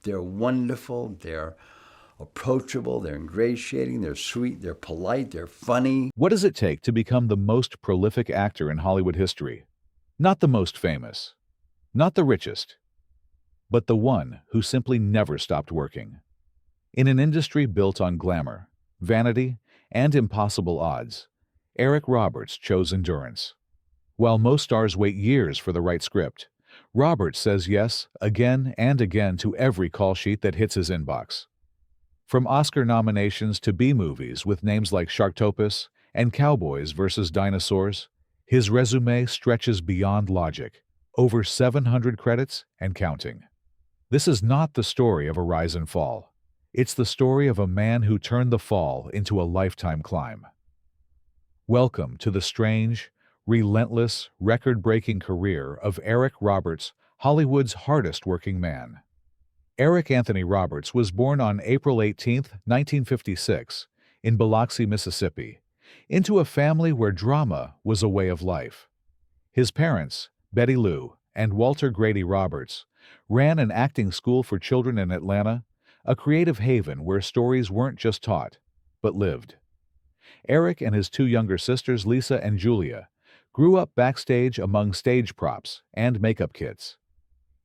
They're wonderful, they're approachable, they're ingratiating, they're sweet, they're polite, they're funny. What does it take to become the most prolific actor in Hollywood history? Not the most famous, not the richest, but the one who simply never stopped working. In an industry built on glamour, vanity, and impossible odds, Eric Roberts chose endurance. While most stars wait years for the right script, Roberts says yes again and again to every call sheet that hits his inbox. From Oscar nominations to B-movies with names like Sharktopus and Cowboys vs. Dinosaurs, his resume stretches beyond logic, over 700 credits and counting. This is not the story of a rise and fall. It's the story of a man who turned the fall into a lifetime climb. Welcome to the strange, relentless, record-breaking career of Eric Roberts, Hollywood's hardest-working man. Eric Anthony Roberts was born on April 18, 1956, in Biloxi, Mississippi, into a family where drama was a way of life. His parents, Betty Lou and Walter Grady Roberts, ran an acting school for children in Atlanta, a creative haven where stories weren't just taught, but lived. Eric and his two younger sisters, Lisa and Julia, grew up backstage among stage props and makeup kits.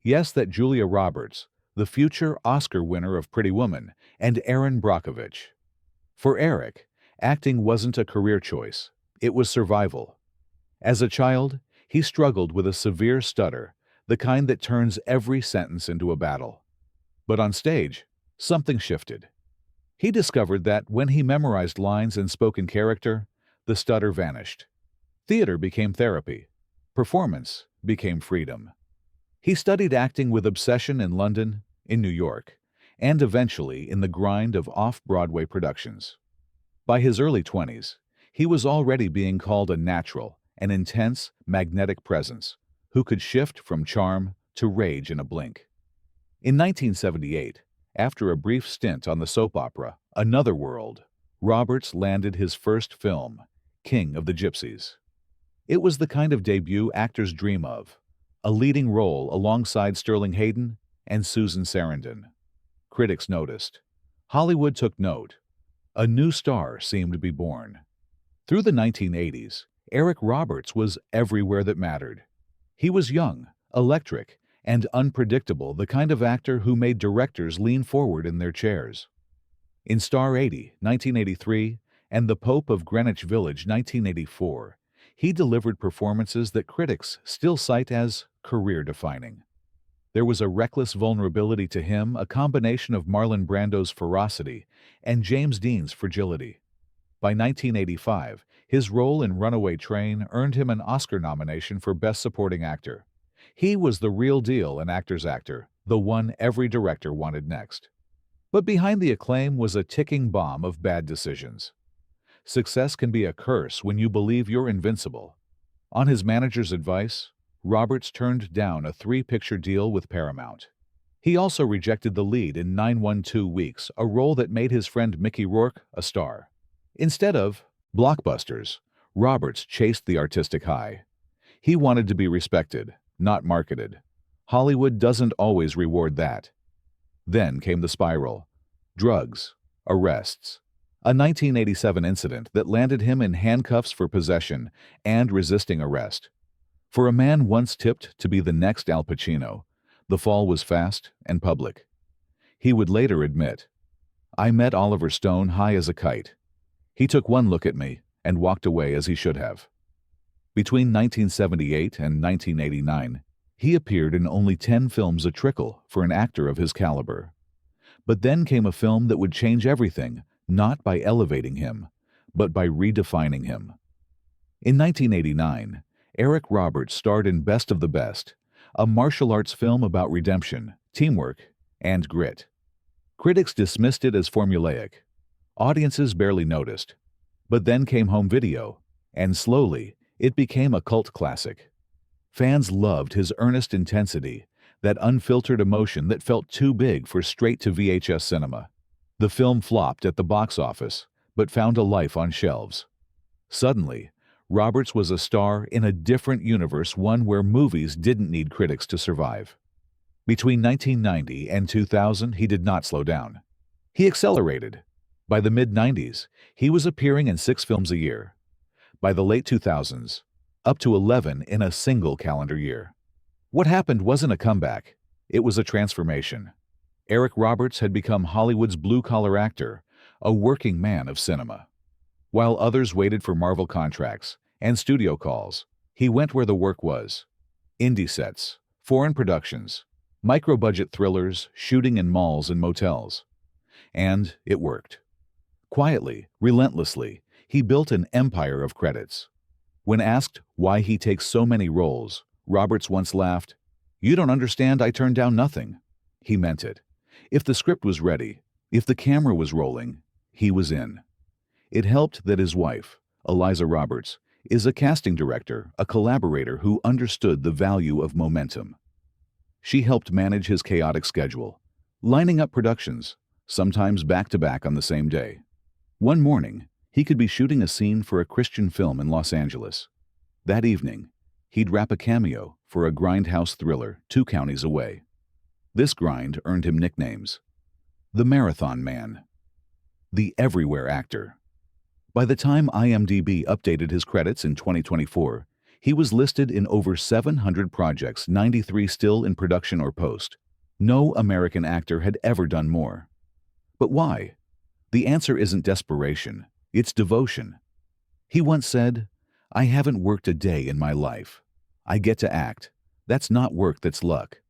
Yes, that Julia Roberts, the future Oscar winner of Pretty Woman, and Erin Brockovich. For Eric, acting wasn't a career choice, it was survival. As a child, he struggled with a severe stutter, the kind that turns every sentence into a battle. But on stage, something shifted. He discovered that when he memorized lines and spoke in character, the stutter vanished. Theater became therapy. Performance became freedom. He studied acting with obsession in London, in New York, and eventually in the grind of off-Broadway productions. By his early 20s, he was already being called a natural, an intense, magnetic presence who could shift from charm to rage in a blink. In 1978, after a brief stint on the soap opera Another World, Roberts landed his first film, King of the Gypsies. It was the kind of debut actors dream of, a leading role alongside Sterling Hayden and Susan Sarandon. Critics noticed. Hollywood took note. A new star seemed to be born. Through the 1980s, Eric Roberts was everywhere that mattered. He was young, electric, and unpredictable, the kind of actor who made directors lean forward in their chairs. In Star 80, 1983, and The Pope of Greenwich Village, 1984, he delivered performances that critics still cite as career-defining. There was a reckless vulnerability to him, a combination of Marlon Brando's ferocity and James Dean's fragility. By 1985, his role in Runaway Train earned him an Oscar nomination for Best Supporting Actor. He was the real deal an actor's actor, the one every director wanted next. But behind the acclaim was a ticking bomb of bad decisions. Success can be a curse when you believe you're invincible. On his manager's advice, Roberts turned down a 3-picture deal with Paramount. He also rejected the lead in 912 Weeks, a role that made his friend Mickey Rourke a star. Instead of blockbusters, Roberts chased the artistic high. He wanted to be respected, not marketed. Hollywood doesn't always reward that. Then came the spiral. Drugs, arrests, a 1987 incident that landed him in handcuffs for possession and resisting arrest. For a man once tipped to be the next Al Pacino, the fall was fast and public. He would later admit, "I met Oliver Stone high as a kite. He took one look at me and walked away as he should have." Between 1978 and 1989, he appeared in only 10 films, a trickle for an actor of his caliber. But then came a film that would change everything, not by elevating him, but by redefining him. In 1989, Eric Roberts starred in Best of the Best, a martial arts film about redemption, teamwork, and grit. Critics dismissed it as formulaic. Audiences barely noticed. But then came home video, and slowly, it became a cult classic. Fans loved his earnest intensity, that unfiltered emotion that felt too big for straight-to-VHS cinema. The film flopped at the box office, but found a life on shelves. Suddenly, Roberts was a star in a different universe, one where movies didn't need critics to survive. Between 1990 and 2000, he did not slow down. He accelerated. By the mid-90s, he was appearing in 6 films a year. By the late 2000s, up to 11 in a single calendar year. What happened wasn't a comeback. It was a transformation. Eric Roberts had become Hollywood's blue-collar actor, a working man of cinema. While others waited for Marvel contracts and studio calls, he went where the work was. Indie sets, foreign productions, micro-budget thrillers, shooting in malls and motels. And it worked. Quietly, relentlessly, he built an empire of credits. When asked why he takes so many roles, Roberts once laughed, "You don't understand, I turned down nothing." He meant it. If the script was ready, if the camera was rolling, he was in. It helped that his wife, Eliza Roberts, is a casting director, a collaborator who understood the value of momentum. She helped manage his chaotic schedule, lining up productions, sometimes back-to-back on the same day. One morning, he could be shooting a scene for a Christian film in Los Angeles. That evening, he'd wrap a cameo for a grindhouse thriller 2 counties away. This grind earned him nicknames: the Marathon Man, the Everywhere Actor. By the time IMDb updated his credits in 2024, he was listed in over 700 projects, 93 still in production or post. No American actor had ever done more. But why? The answer isn't desperation, it's devotion. He once said, "I haven't worked a day in my life. I get to act. That's not work, that's luck."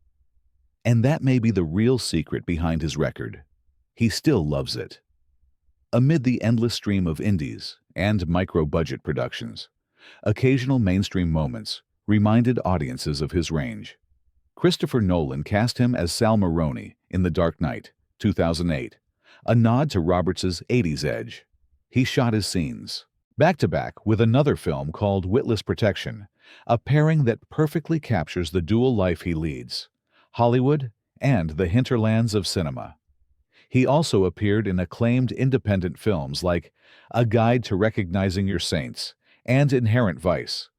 And that may be the real secret behind his record. He still loves it. Amid the endless stream of indies and micro-budget productions, occasional mainstream moments reminded audiences of his range. Christopher Nolan cast him as Sal Maroni in The Dark Knight, 2008, a nod to Roberts' 80s edge. He shot his scenes back-to-back with another film called Witless Protection, a pairing that perfectly captures the dual life he leads, Hollywood and the hinterlands of cinema. He also appeared in acclaimed independent films like A Guide to Recognizing Your Saints and Inherent Vice,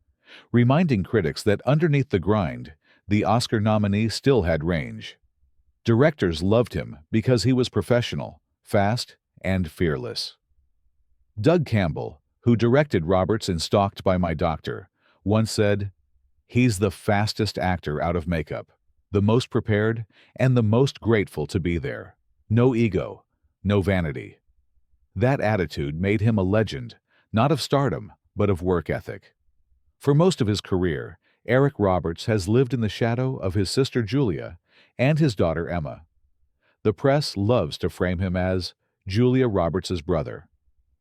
reminding critics that underneath the grind, the Oscar nominee still had range. Directors loved him because he was professional, fast, and fearless. Doug Campbell, who directed Roberts in Stalked by My Doctor, once said, "He's the fastest actor out of makeup, the most prepared, and the most grateful to be there. No ego, no vanity." That attitude made him a legend, not of stardom, but of work ethic. For most of his career, Eric Roberts has lived in the shadow of his sister Julia and his daughter Emma. The press loves to frame him as Julia Roberts' brother.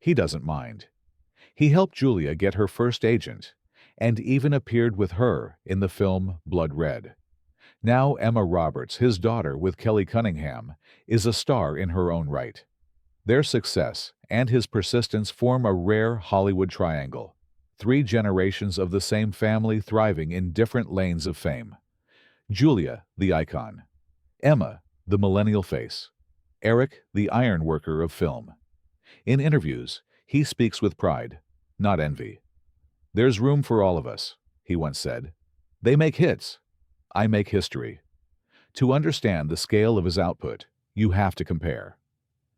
He doesn't mind. He helped Julia get her first agent, and even appeared with her in the film Blood Red. Now Emma Roberts, his daughter with Kelly Cunningham, is a star in her own right. Their success and his persistence form a rare Hollywood triangle, 3 generations of the same family thriving in different lanes of fame. Julia, the icon. Emma, the millennial face. Eric, the ironworker of film. In interviews, he speaks with pride, not envy. "There's room for all of us," he once said. "They make hits. I make history." To understand the scale of his output, you have to compare.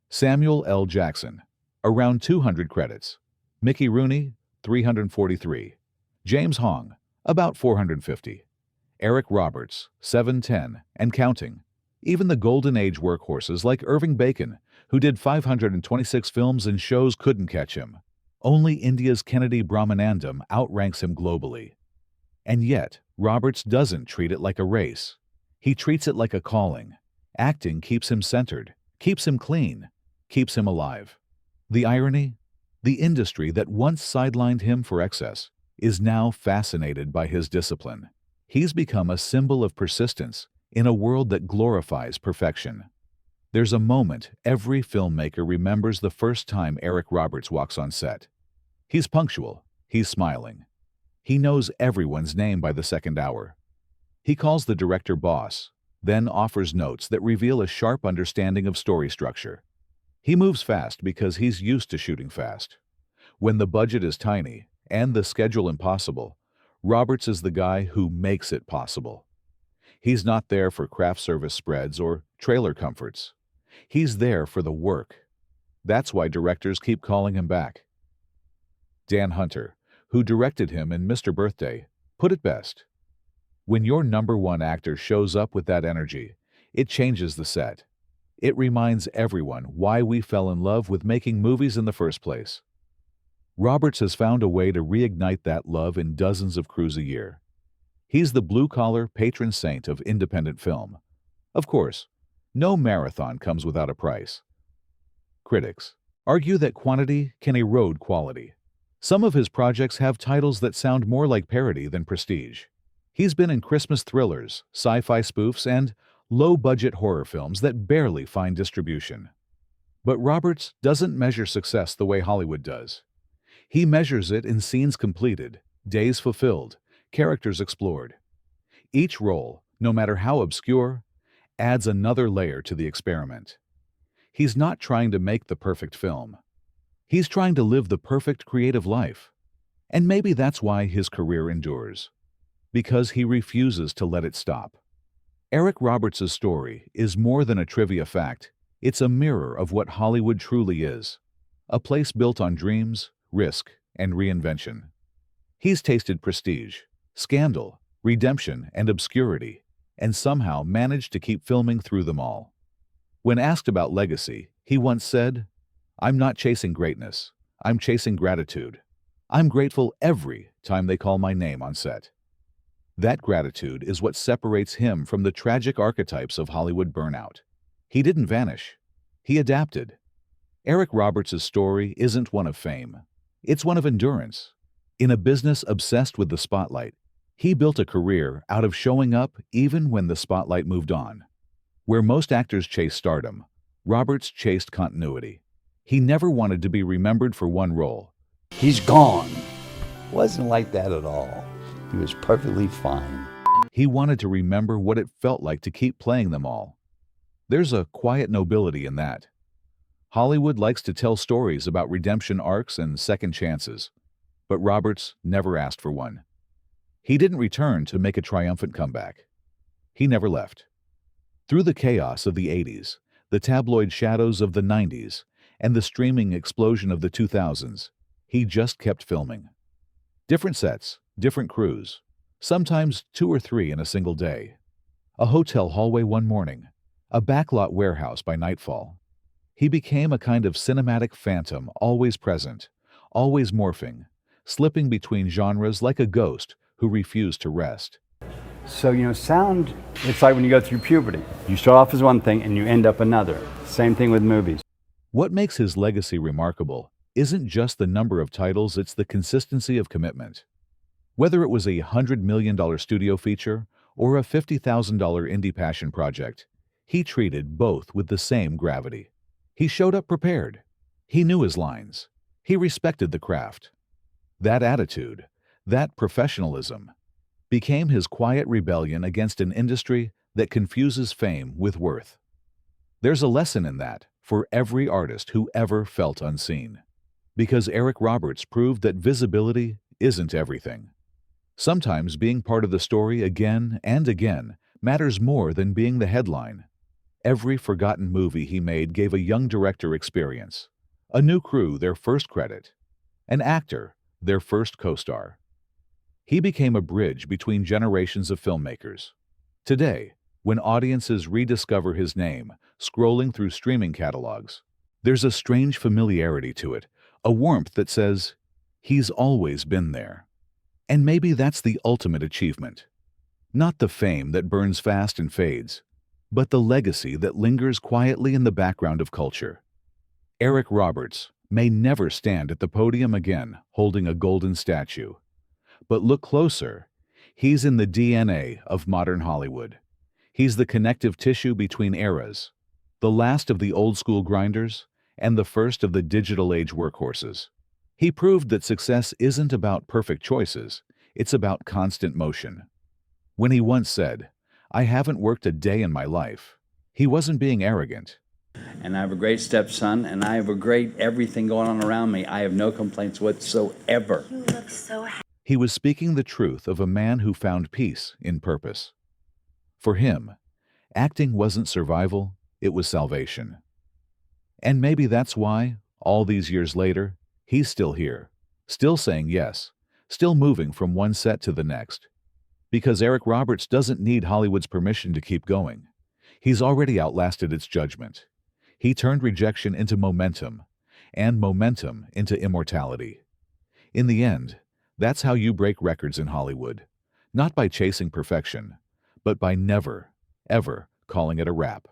Samuel L. Jackson, around 200 credits. Mickey Rooney, 343. James Hong, about 450. Eric Roberts, 710, and counting. Even the Golden Age workhorses like Irving Bacon, who did 526 films and shows, couldn't catch him. Only India's Kennedy Brahmanandam outranks him globally. And yet, Roberts doesn't treat it like a race. He treats it like a calling. Acting keeps him centered, keeps him clean, keeps him alive. The irony? The industry that once sidelined him for excess is now fascinated by his discipline. He's become a symbol of persistence in a world that glorifies perfection. There's a moment every filmmaker remembers: the first time Eric Roberts walks on set. He's punctual, he's smiling. He knows everyone's name by the second hour. He calls the director boss, then offers notes that reveal a sharp understanding of story structure. He moves fast because he's used to shooting fast. When the budget is tiny and the schedule impossible, Roberts is the guy who makes it possible. He's not there for craft service spreads or trailer comforts. He's there for the work. That's why directors keep calling him back. Dan Hunter, who directed him in Mr. Birthday, put it best. When your number one actor shows up with that energy, it changes the set. It reminds everyone why we fell in love with making movies in the first place. Roberts has found a way to reignite that love in dozens of crews a year. He's the blue-collar patron saint of independent film. Of course, no marathon comes without a price. Critics argue that quantity can erode quality. Some of his projects have titles that sound more like parody than prestige. He's been in Christmas thrillers, sci-fi spoofs, and low-budget horror films that barely find distribution. But Roberts doesn't measure success the way Hollywood does. He measures it in scenes completed, days fulfilled, characters explored. Each role, no matter how obscure, adds another layer to the experiment. He's not trying to make the perfect film. He's trying to live the perfect creative life. And maybe that's why his career endures. Because he refuses to let it stop. Eric Roberts' story is more than a trivia fact. It's a mirror of what Hollywood truly is. A place built on dreams, risk, and reinvention. He's tasted prestige, scandal, redemption, and obscurity, and somehow managed to keep filming through them all. When asked about legacy, he once said, "I'm not chasing greatness. I'm chasing gratitude. I'm grateful every time they call my name on set." That gratitude is what separates him from the tragic archetypes of Hollywood burnout. He didn't vanish. He adapted. Eric Roberts' story isn't one of fame. It's one of endurance. In a business obsessed with the spotlight, he built a career out of showing up even when the spotlight moved on. Where most actors chase stardom, Roberts chased continuity. He never wanted to be remembered for one role. He's gone. Wasn't like that at all. He was perfectly fine. He wanted to remember what it felt like to keep playing them all. There's a quiet nobility in that. Hollywood likes to tell stories about redemption arcs and second chances, but Roberts never asked for one. He didn't return to make a triumphant comeback. He never left. Through the chaos of the 80s, the tabloid shadows of the 90s, and the streaming explosion of the 2000s, he just kept filming. Different sets, different crews, sometimes 2 or 3 in a single day. A hotel hallway one morning, a backlot warehouse by nightfall. He became a kind of cinematic phantom, always present, always morphing, slipping between genres like a ghost who refused to rest. So, sound, it's like when you go through puberty. You start off as one thing and you end up another. Same thing with movies. What makes his legacy remarkable isn't just the number of titles, it's the consistency of commitment. Whether it was a $100 million studio feature or a $50,000 indie passion project, he treated both with the same gravity. He showed up prepared. He knew his lines. He respected the craft. That attitude, that professionalism, became his quiet rebellion against an industry that confuses fame with worth. There's a lesson in that for every artist who ever felt unseen. Because Eric Roberts proved that visibility isn't everything. Sometimes being part of the story again and again matters more than being the headline. Every forgotten movie he made gave a young director experience, a new crew their first credit, an actor their first co-star. He became a bridge between generations of filmmakers. Today, when audiences rediscover his name, scrolling through streaming catalogs, there's a strange familiarity to it, a warmth that says, he's always been there. And maybe that's the ultimate achievement. Not the fame that burns fast and fades, but the legacy that lingers quietly in the background of culture. Eric Roberts may never stand at the podium again holding a golden statue. But look closer. He's in the DNA of modern Hollywood. He's the connective tissue between eras, the last of the old-school grinders and the first of the digital age workhorses. He proved that success isn't about perfect choices, it's about constant motion. When he once said, "I haven't worked a day in my life," he wasn't being arrogant. And I have a great stepson, and I have a great everything going on around me. I have no complaints whatsoever. You look so happy. He was speaking the truth of a man who found peace in purpose. For him, acting wasn't survival, it was salvation. And maybe that's why, all these years later, he's still here, still saying yes, still moving from one set to the next. Because Eric Roberts doesn't need Hollywood's permission to keep going. He's already outlasted its judgment. He turned rejection into momentum, and momentum into immortality. In the end, that's how you break records in Hollywood. Not by chasing perfection, but by never, ever calling it a wrap.